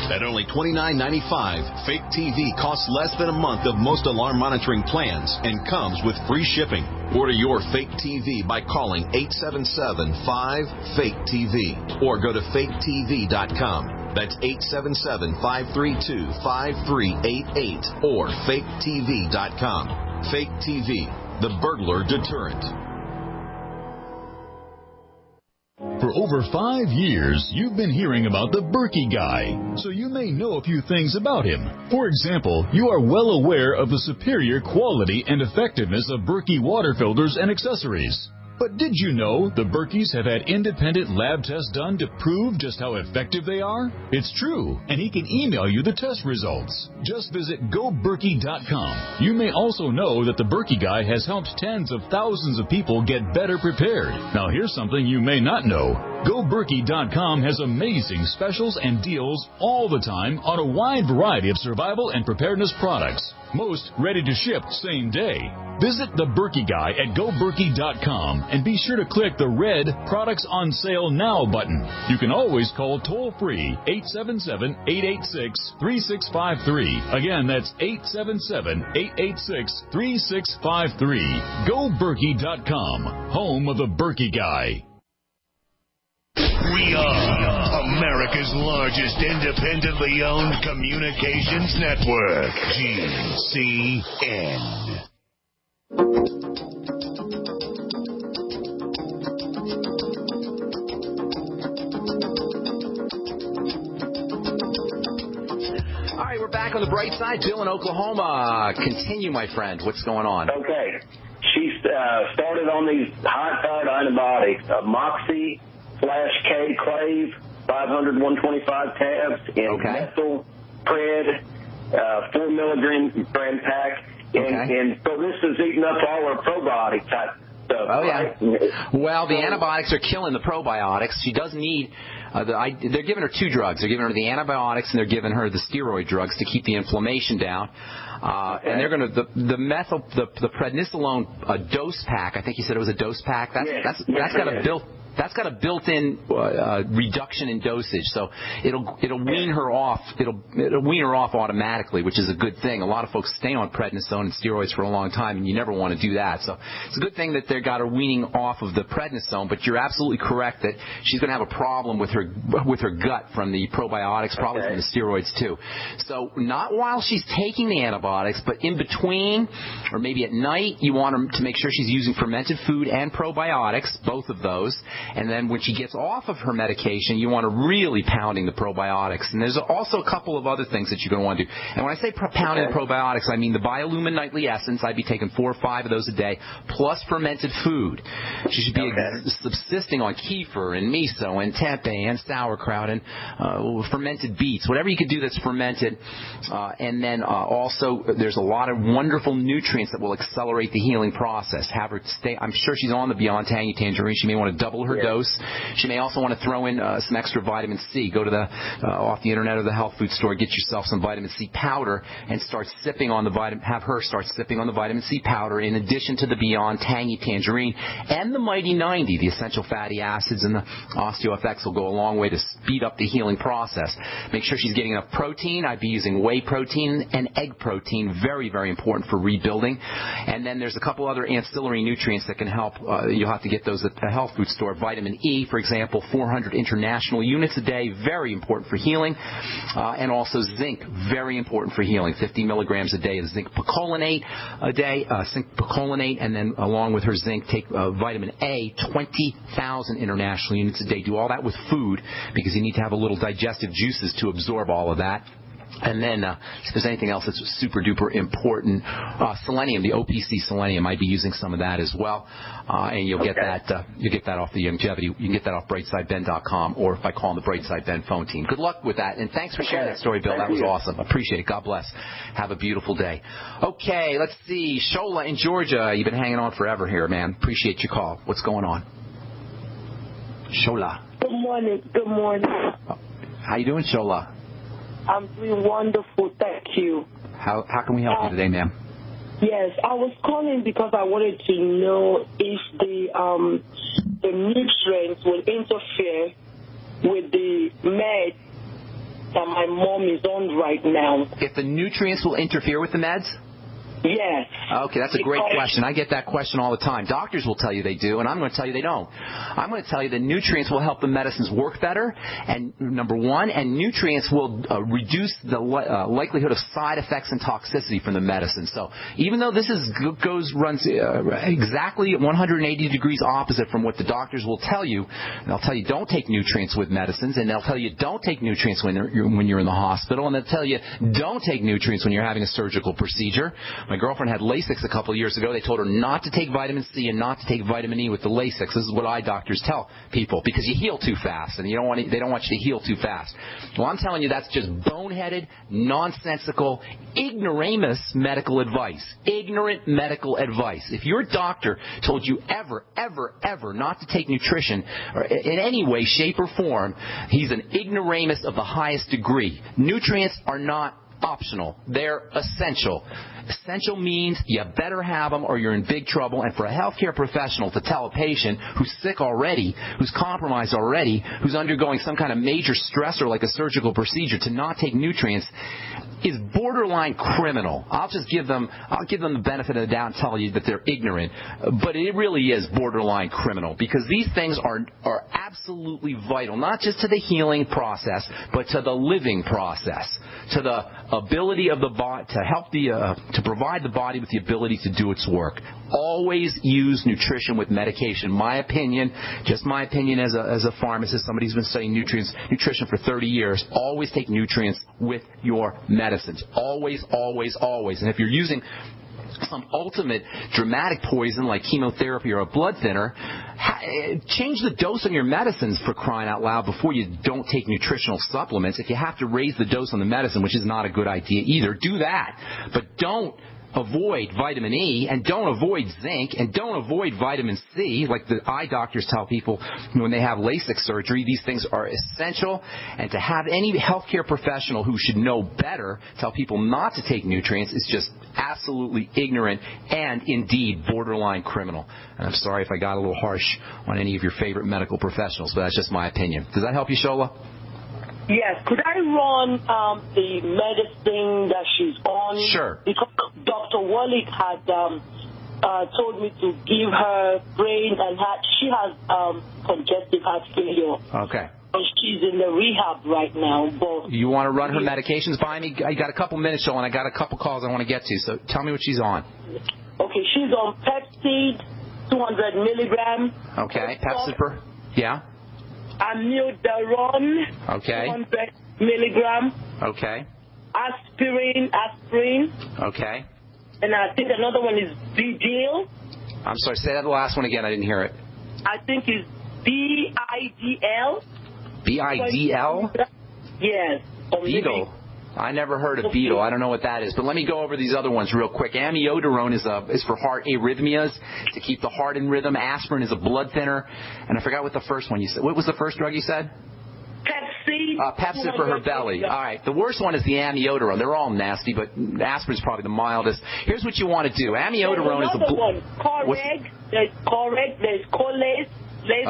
At only $29.95, Fake TV costs less than a month of most alarm monitoring plans and comes with free shipping. Order your Fake TV by calling 877-5-FAKE-TV or go to faketv.com. That's 877-532-5388 or faketv.com. Fake TV, the burglar deterrent. For over 5 years, you've been hearing about the Berkey guy, so you may know a few things about him. For example, you are well aware of the superior quality and effectiveness of Berkey water filters and accessories. But did you know the Berkeys have had independent lab tests done to prove just how effective they are? It's true, and he can email you the test results. Just visit GoBerkey.com. You may also know that the Berkey guy has helped tens of thousands of people get better prepared. Now here's something you may not know. GoBerkey.com has amazing specials and deals all the time on a wide variety of survival and preparedness products. Most ready to ship same day. Visit the Berkey guy at GoBerkey.com and be sure to click the red Products on Sale Now button. You can always call toll-free 877-886-3653. Again, that's 877-886-3653. GoBerkey.com, home of the Berkey guy. We are America's largest independently owned communications network, GCN. All right, we're back on the bright side. Bill in Oklahoma. Continue, my friend. What's going on? Okay. She started on these high-powered antibiotics, Moxie /K Clave, 500, 125 tabs, and methyl pred, 4 milligram pack. And so this is eating up all her probiotic type stuff. Oh, yeah. Right? Well, the antibiotics are killing the probiotics. She does need, they're giving her 2 drugs. They're giving her the antibiotics and they're giving her the steroid drugs to keep the inflammation down. And they're going to, the prednisolone dose pack, I think you said it was a dose pack. That's got a built-in reduction in dosage, so it'll wean her off. It'll wean her off automatically, which is a good thing. A lot of folks stay on prednisone and steroids for a long time, and you never want to do that. So it's a good thing that they got her weaning off of the prednisone. But you're absolutely correct that she's going to have a problem with her gut from the probiotics, probably from the steroids too. So not while she's taking the antibiotics, but in between, or maybe at night, you want her to make sure she's using fermented food and probiotics, both of those. And then when she gets off of her medication, you want to really pounding the probiotics. And there's also a couple of other things that you're going to want to do. And when I say pounding the probiotics, I mean the Biolumin Nightly Essence. I'd be taking 4 or 5 of those a day, plus fermented food. She should be subsisting on kefir and miso and tempeh and sauerkraut and fermented beets, whatever you can do that's fermented. And then also there's a lot of wonderful nutrients that will accelerate the healing process. Have her stay. I'm sure she's on the Beyond Tangy Tangerine. She may want to double her her dose. She may also want to throw in some extra vitamin C. Go to the off the internet or the health food store, get yourself some vitamin C powder, and start sipping on the have her start sipping on the vitamin C powder in addition to the Beyond Tangy Tangerine and the Mighty 90. The essential fatty acids and the OsteoFX will go a long way to speed up the healing process. Make sure she's getting enough protein. I'd be using whey protein and egg protein. Very, very important for rebuilding. And then there's a couple other ancillary nutrients that can help. You'll have to get those at the health food store. Vitamin E, for example, 400 international units a day. Very important for healing. And also zinc. Very important for healing. 50 milligrams a day of zinc picolinate a day. Zinc picolinate. And then along with her zinc, take vitamin A, 20,000 international units a day. Do all that with food because you need to have a little digestive juices to absorb all of that. And then if there's anything else that's super duper important, selenium, the OPC selenium, I'd be using some of that as well. And you'll get that off the longevity. You can get that off BrightsideBen.com or by calling the Brightside Ben phone team. Good luck with that. And thanks for sharing that story, Bill. That was awesome. Appreciate it. God bless. Have a beautiful day. Okay, let's see. Shola in Georgia. You've been hanging on forever here, man. Appreciate your call. What's going on? Shola. Good morning. Good morning. How you doing, Shola? I'm doing wonderful, thank you. How can we help you today, ma'am? Yes, I was calling because I wanted to know if the nutrients will interfere with the meds that my mom is on right now. If the nutrients will interfere with the meds? Yes. Okay, that's a great question. I get that question all the time. Doctors will tell you they do, and I'm going to tell you they don't. I'm going to tell you that nutrients will help the medicines work better, and number one, and nutrients will reduce the likelihood of side effects and toxicity from the medicine. So even though this runs exactly 180 degrees opposite from what the doctors will tell you, and they'll tell you don't take nutrients with medicines, and they'll tell you don't take nutrients when you're in the hospital, and they'll tell you don't take nutrients when you're having a surgical procedure. My girlfriend had LASIX a couple of years ago. They told her not to take vitamin C and not to take vitamin E with the LASIX. This is what eye doctors tell people because you heal too fast, and they don't want you to heal too fast. Well, I'm telling you that's just boneheaded, nonsensical, ignoramus medical advice. Ignorant medical advice. If your doctor told you ever not to take nutrition or in any way, shape, or form, he's an ignoramus of the highest degree. Nutrients are not optional. They're essential. Essential means you better have them or you're in big trouble. And for a healthcare professional to tell a patient who's sick already, who's compromised already, who's undergoing some kind of major stressor like a surgical procedure to not take nutrients is borderline criminal. I'll give them the benefit of the doubt and tell you that they're ignorant, but it really is borderline criminal because these things are absolutely vital, not just to the healing process, but to the living process, to the ability of the body to help to provide the body with the ability to do its work. Always use nutrition with medication. My opinion, just my opinion as a pharmacist, somebody who's been studying nutrition for 30 years, always take nutrients with your medicines. Always, always, always. And if you're using some ultimate dramatic poison like chemotherapy or a blood thinner, change the dose on your medicines, for crying out loud, before you don't take nutritional supplements. If you have to raise the dose on the medicine, which is not a good idea either, do that. But don't avoid vitamin E, and don't avoid zinc, and don't avoid vitamin C, like the eye doctors tell people when they have LASIK surgery. These things are essential, and to have any healthcare professional who should know better tell people not to take nutrients is just absolutely ignorant and indeed borderline criminal. And I'm sorry if I got a little harsh on any of your favorite medical professionals, but that's just my opinion. Does that help you, Shola? Yes. Could I run the medicine that she's on? Sure. Because Dr. Wallach had told me to give her brain and heart. She has congestive heart failure. Okay. She's in the rehab right now. But you want to run her medications by me? I got a couple minutes, Shola, and I got a couple calls I want to get to. So tell me what she's on. Okay, she's on Pepcid, 200 milligrams. Okay, Pepcid. Yeah. Amiodarone, okay, 200 milligrams. Okay. Aspirin. Okay. And I think another one is Bidil. I'm sorry, say that last one again. I didn't hear it. I think it's Bidl. Bidl? Yes. Beetle. I never heard of beetle. I don't know what that is. But let me go over these other ones real quick. Amiodarone is for heart arrhythmias, to keep the heart in rhythm. Aspirin is a blood thinner. And I forgot what the first one you said. What was the first drug you said? Pepsi for her belly. All right. The worst one is the amiodarone. They're all nasty, but aspirin's probably the mildest. Here's what you want to do. Amiodarone is a one. There's Correct. There's Colace.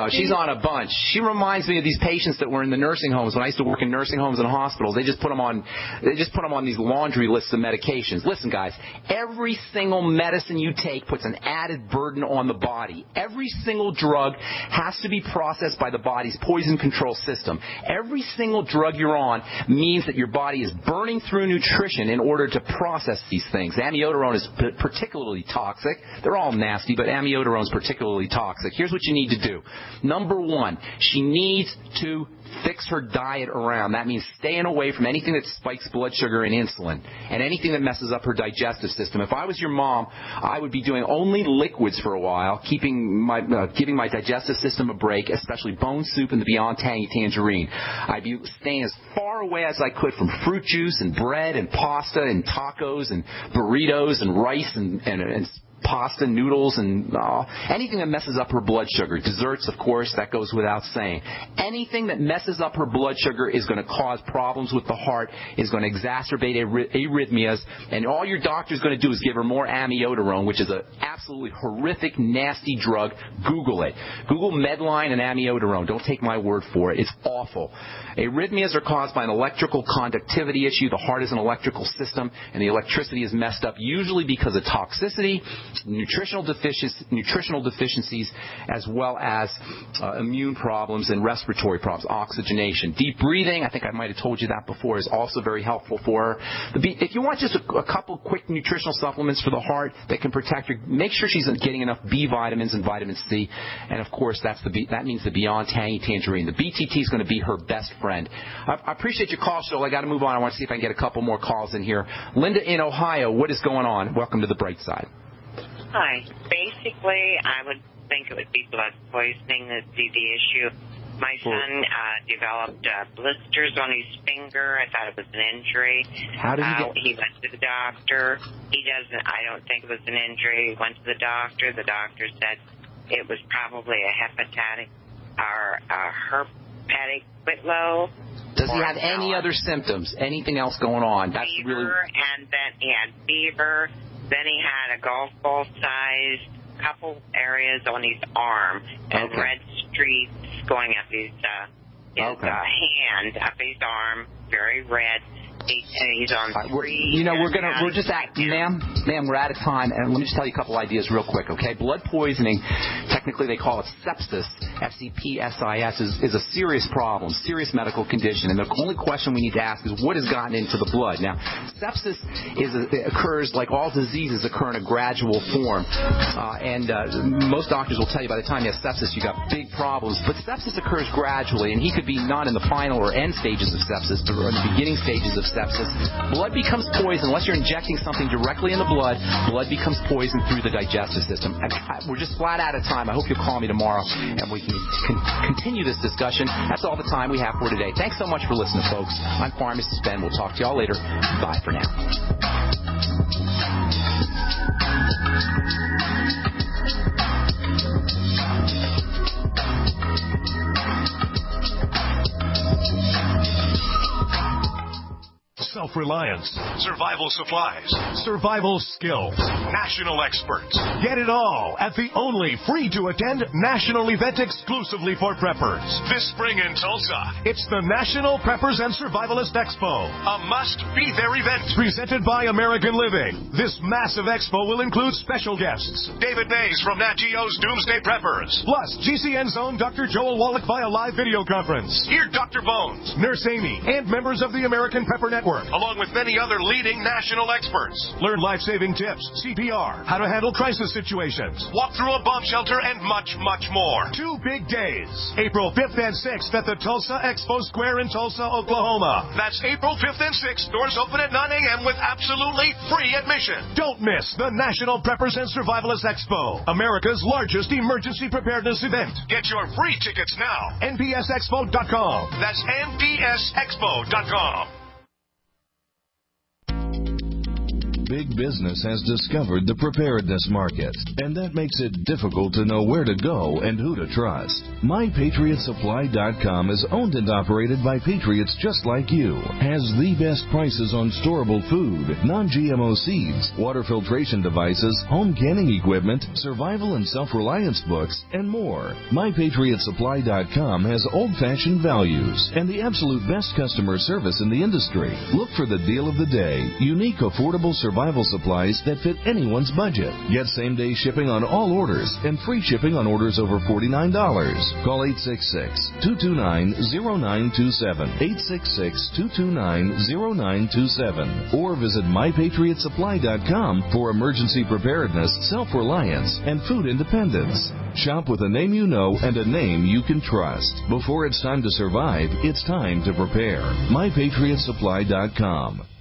She's on a bunch. She reminds me of these patients that were in the nursing homes. When I used to work in nursing homes and hospitals, they just put them on these laundry lists of medications. Listen, guys, every single medicine you take puts an added burden on the body. Every single drug has to be processed by the body's poison control system. Every single drug you're on means that your body is burning through nutrition in order to process these things. Amiodarone is particularly toxic. They're all nasty, but amiodarone is particularly toxic. Here's what you need to do. Number one, she needs to fix her diet around. That means staying away from anything that spikes blood sugar and insulin and anything that messes up her digestive system. If I was your mom, I would be doing only liquids for a while, giving my digestive system a break, especially bone soup and the Beyond Tangy Tangerine. I'd be staying as far away as I could from fruit juice and bread and pasta and tacos and burritos and rice and pasta, noodles, and anything that messes up her blood sugar. Desserts, of course, that goes without saying. Anything that messes up her blood sugar is going to cause problems with the heart, is going to exacerbate arrhythmias, and all your doctor's going to do is give her more amiodarone, which is an absolutely horrific, nasty drug. Google it. Google Medline and amiodarone. Don't take my word for it. It's awful. Arrhythmias are caused by an electrical conductivity issue. The heart is an electrical system, and the electricity is messed up, usually because of toxicity, nutritional deficiencies, as well as immune problems and respiratory problems, oxygenation. Deep breathing, I think I might have told you that before, is also very helpful for her. If you want just a couple quick nutritional supplements for the heart that can protect her, make sure she's getting enough B vitamins and vitamin C. And, of course, that means the Beyond Tangy Tangerine. The BTT is going to be her best friend. I appreciate your call, Stoll. I got to move on. I want to see if I can get a couple more calls in here. Linda in Ohio, what is going on? Welcome to the Brightside. Hi. Basically, I would think it would be blood poisoning that's the issue. My son developed blisters on his finger. I thought it was an injury. How did he get? He went to the doctor. I don't think it was an injury. He went to the doctor. The doctor said it was probably a hepatic or a herpetic whitlow. Does he have any other symptoms? Anything else going on? That's fever, and then he had fever. Then he had a golf ball-sized couple areas on his arm and red streaks going up his hand, up his arm, very red. He's on ma'am, we're out of time, and let me just tell you a couple ideas real quick, okay? Blood poisoning, technically they call it sepsis, S-E-P-S-I-S, is a serious problem, serious medical condition, and the only question we need to ask is what has gotten into the blood. Now, sepsis occurs, like all diseases, occur in a gradual form, and most doctors will tell you by the time you have sepsis, you got big problems, but sepsis occurs gradually, and he could be not in the final or end stages of sepsis, but in the beginning stages of sepsis. Blood becomes poison unless you're injecting something directly in the blood. Blood becomes poison through the digestive system. We're just flat out of time. I hope you'll call me tomorrow and we can continue this discussion. That's all the time we have for today. Thanks so much for listening, folks. I'm Pharmacist Ben. We'll talk to y'all later. Bye for now. Self-reliance, survival supplies, survival skills, national experts. Get it all at the only free-to-attend national event exclusively for preppers. This spring in Tulsa, it's the National Preppers and Survivalist Expo, a must-be-there event presented by American Living. This massive expo will include special guests, David Mays from Nat Geo's Doomsday Preppers, plus GCN's own Dr. Joel Wallach via live video conference. Hear Dr. Bones, Nurse Amy, and members of the American Prepper Network, along with many other leading national experts. Learn life-saving tips, CPR, how to handle crisis situations, walk through a bomb shelter, and much, much more. 2 big days, April 5th and 6th at the Tulsa Expo Square in Tulsa, Oklahoma. That's April 5th and 6th. Doors open at 9 a.m. with absolutely free admission. Don't miss the National Preppers and Survivalists Expo, America's largest emergency preparedness event. Get your free tickets now. NPSExpo.com. That's NPSExpo.com. Big business has discovered the preparedness market, and that makes it difficult to know where to go and who to trust. MyPatriotSupply.com is owned and operated by patriots just like you, has the best prices on storable food, non-GMO seeds, water filtration devices, home canning equipment, survival and self-reliance books, and more. MyPatriotSupply.com has old-fashioned values and the absolute best customer service in the industry. Look for the deal of the day. Unique, affordable survival supplies that fit anyone's budget. Get same-day shipping on all orders and free shipping on orders over $49. Call 866-229-0927, 866-229-0927, or visit MyPatriotSupply.com for emergency preparedness, self-reliance, and food independence. Shop with a name you know and a name you can trust. Before it's time to survive, it's time to prepare. MyPatriotSupply.com.